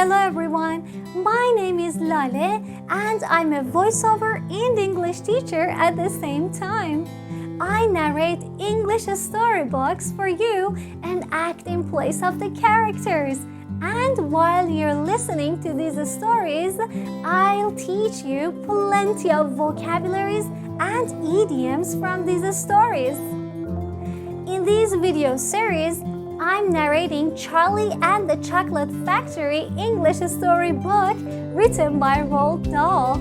Hello everyone, my name is Laleh and I'm a voiceover and English teacher at the same time. I narrate English storybooks for you and act in place of the characters. And while you're listening to these stories, I'll teach you plenty of vocabularies and idioms from these stories. In this video series, I'm narrating Charlie and the Chocolate Factory English storybook written by Roald Dahl.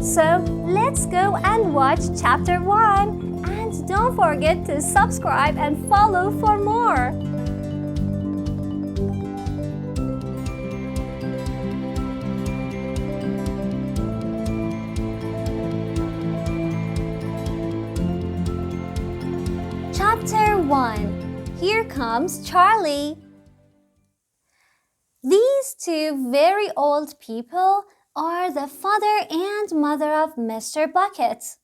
So let's go and watch Chapter 1 and don't forget to subscribe and follow for more. Chapter 1. Here comes Charlie. These two very old people are the father and mother of Mr. Bucket.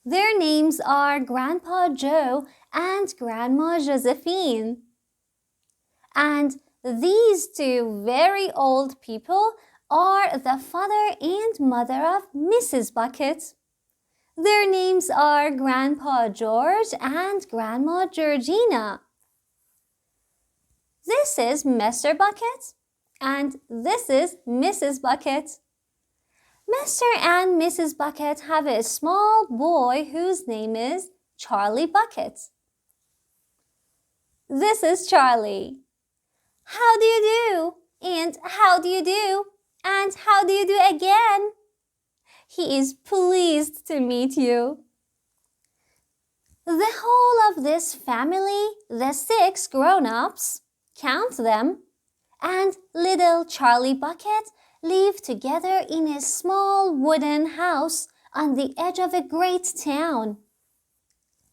Their names are Grandpa Joe and Grandma Josephine. And these two very old people are the father and mother of Mrs. Bucket. Their names are Grandpa George and Grandma Georgina. This is Mr. Bucket and this is Mrs. Bucket. Mr. and Mrs. Bucket have a small boy whose name is Charlie Bucket. This is Charlie. How do you do? And how do you do? And how do you do again? He is pleased to meet you. The whole of this family, the 6 grown-ups, count them, and little Charlie Bucket live together in a small wooden house on the edge of a great town.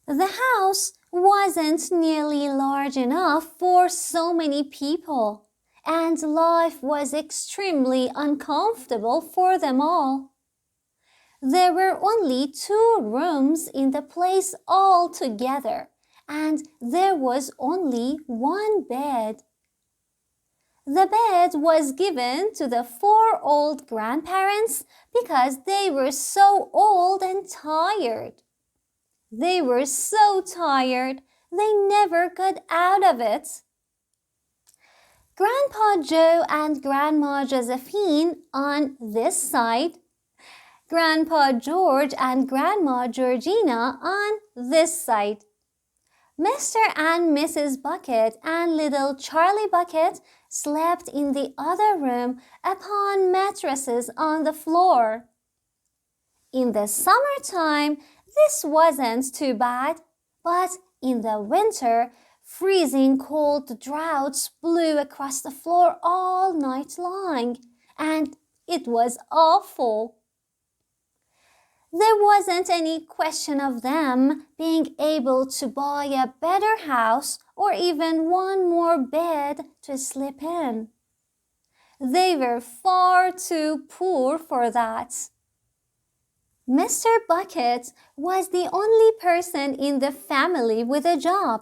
The house wasn't nearly large enough for so many people, and life was extremely uncomfortable for them all. There were only 2 rooms in the place altogether, and there was only 1 bed. The bed was given to the 4 old grandparents because they were so old and tired. They were so tired, they never got out of it. Grandpa Joe and Grandma Josephine on this side, Grandpa George and Grandma Georgina on this side. Mr. and Mrs. Bucket and little Charlie Bucket slept in the other room upon mattresses on the floor. In the summertime, this wasn't too bad, but in the winter, freezing cold draughts blew across the floor all night long, and it was awful. There wasn't any question of them being able to buy a better house or even 1 more bed to sleep in. They were far too poor for that. Mr. Bucket was the only person in the family with a job.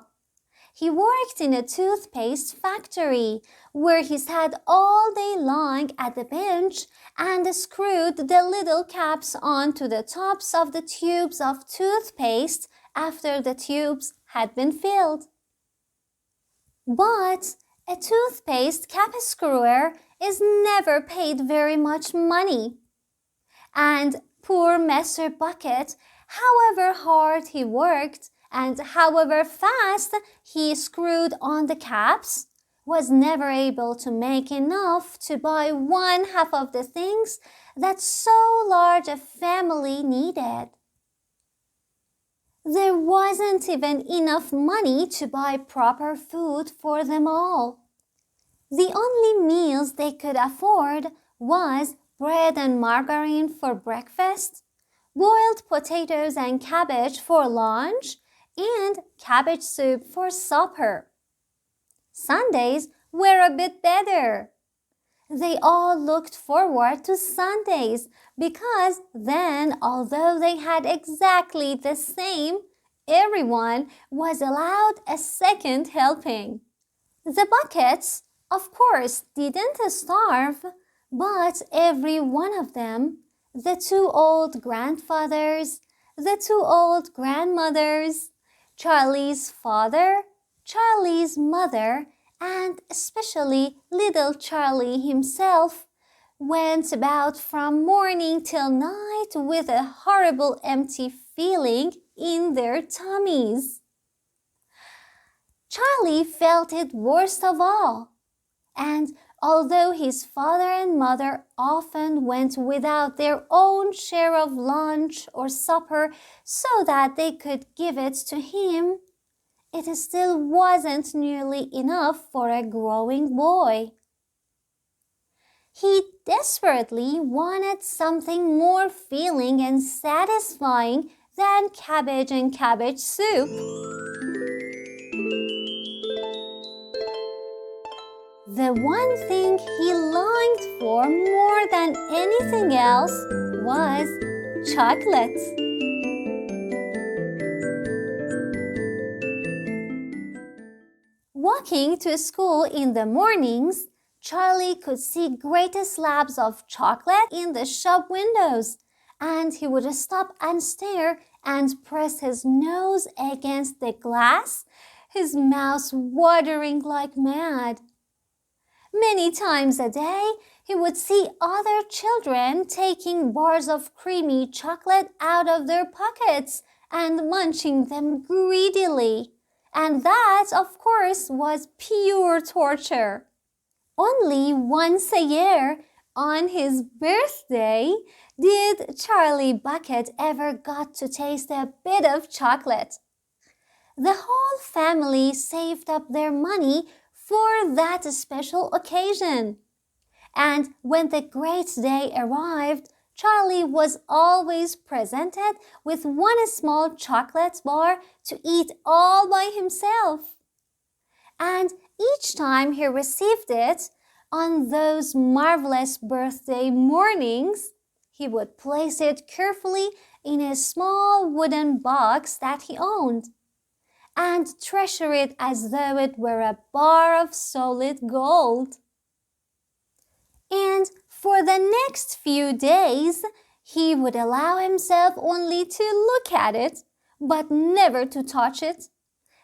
He worked in a toothpaste factory where he sat all day long at the bench and screwed the little caps onto the tops of the tubes of toothpaste after the tubes had been filled. But a toothpaste cap screwer is never paid very much money. And poor Mr. Bucket, however hard he worked and however fast he screwed on the caps, was never able to make enough to buy 1/2 of the things that so large a family needed. There wasn't even enough money to buy proper food for them all. The only meals they could afford was bread and margarine for breakfast, boiled potatoes and cabbage for lunch, and cabbage soup for supper. Sundays were a bit better. They all looked forward to Sundays because then, although they had exactly the same, everyone was allowed a second helping. The buckets, of course, didn't starve, but every one of them, the two old grandfathers, the two old grandmothers, Charlie's father, Charlie's mother, and especially little Charlie himself, went about from morning till night with a horrible empty feeling in their tummies. Charlie felt it worst of all, and although his father and mother often went without their own share of lunch or supper so that they could give it to him, it still wasn't nearly enough for a growing boy. He desperately wanted something more filling and satisfying than cabbage and cabbage soup. The one thing he longed for more than anything else was chocolate. Walking to school in the mornings, Charlie could see great slabs of chocolate in the shop windows, and he would stop and stare and press his nose against the glass, his mouth watering like mad. Many times a day, he would see other children taking bars of creamy chocolate out of their pockets and munching them greedily. And that, of course, was pure torture. Only once a year, on his birthday, did Charlie Bucket ever got to taste a bit of chocolate. The whole family saved up their money for that special occasion. And when the great day arrived, Charlie was always presented with one small chocolate bar to eat all by himself. And each time he received it, on those marvelous birthday mornings, he would place it carefully in a small wooden box that he owned and treasure it as though it were a bar of solid gold. And for the next few days, he would allow himself only to look at it, but never to touch it.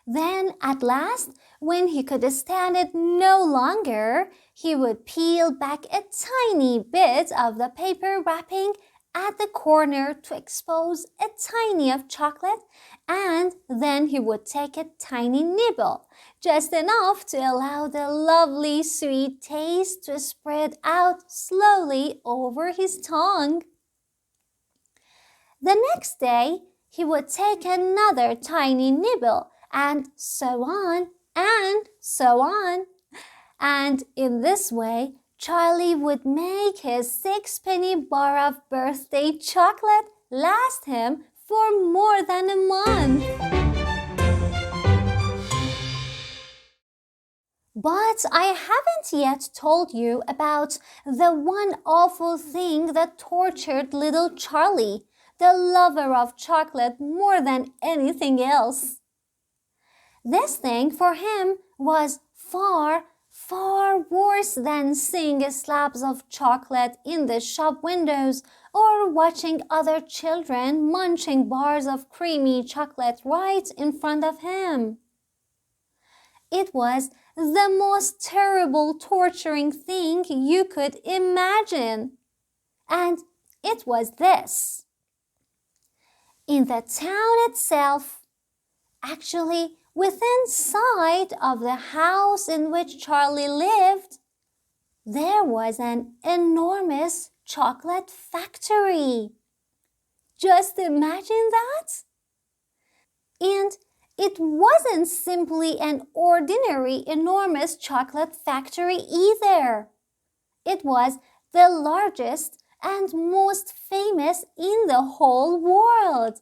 Then, at last, when he could stand it no longer, he would peel back a tiny bit of the paper wrapping at the corner to expose a tiny of chocolate, and then he would take a tiny nibble, just enough to allow the lovely sweet taste to spread out slowly over his tongue. The next day, he would take another tiny nibble, and so on and so on. And in this way, Charlie would make his 6-penny bar of birthday chocolate last him for more than a month. But I haven't yet told you about the one awful thing that tortured little Charlie, the lover of chocolate more than anything else. This thing for him was far, far worse than seeing slabs of chocolate in the shop windows or watching other children munching bars of creamy chocolate right in front of him. It was the most terrible, torturing thing you could imagine. And it was this. In the town itself, actually within sight of the house in which Charlie lived, there was an enormous chocolate factory. Just imagine that. And it wasn't simply an ordinary enormous chocolate factory either. It was the largest and most famous in the whole world.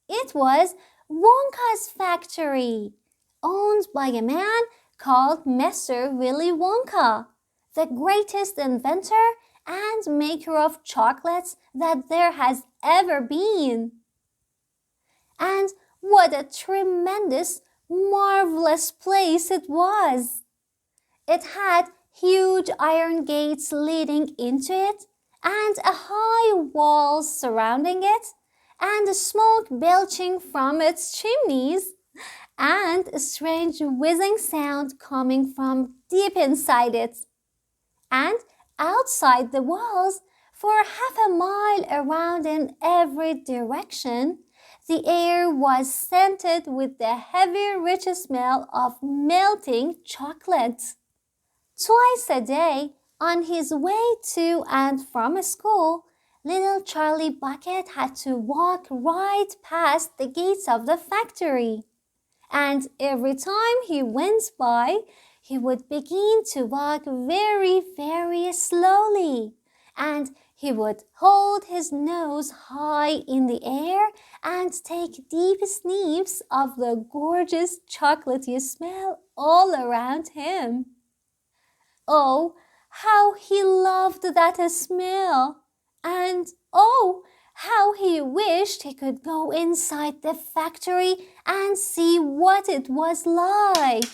It was Wonka's factory, owned by a man called Mr. Willy Wonka, the greatest inventor and maker of chocolates that there has ever been. And What a tremendous, marvelous place it was! It had huge iron gates leading into it, and a high wall surrounding it, and smoke belching from its chimneys, and a strange whizzing sound coming from deep inside it. And outside the walls, for half a mile around in every direction, the air was scented with the heavy, rich smell of melting chocolate. Twice a day, on his way to and from school, little Charlie Bucket had to walk right past the gates of the factory. And every time he went by, he would begin to walk very, very slowly. And he would hold his nose high in the air and take deep sniffs of the gorgeous chocolatey smell all around him. Oh, how he loved that smell! And oh, how he wished he could go inside the factory and see what it was like.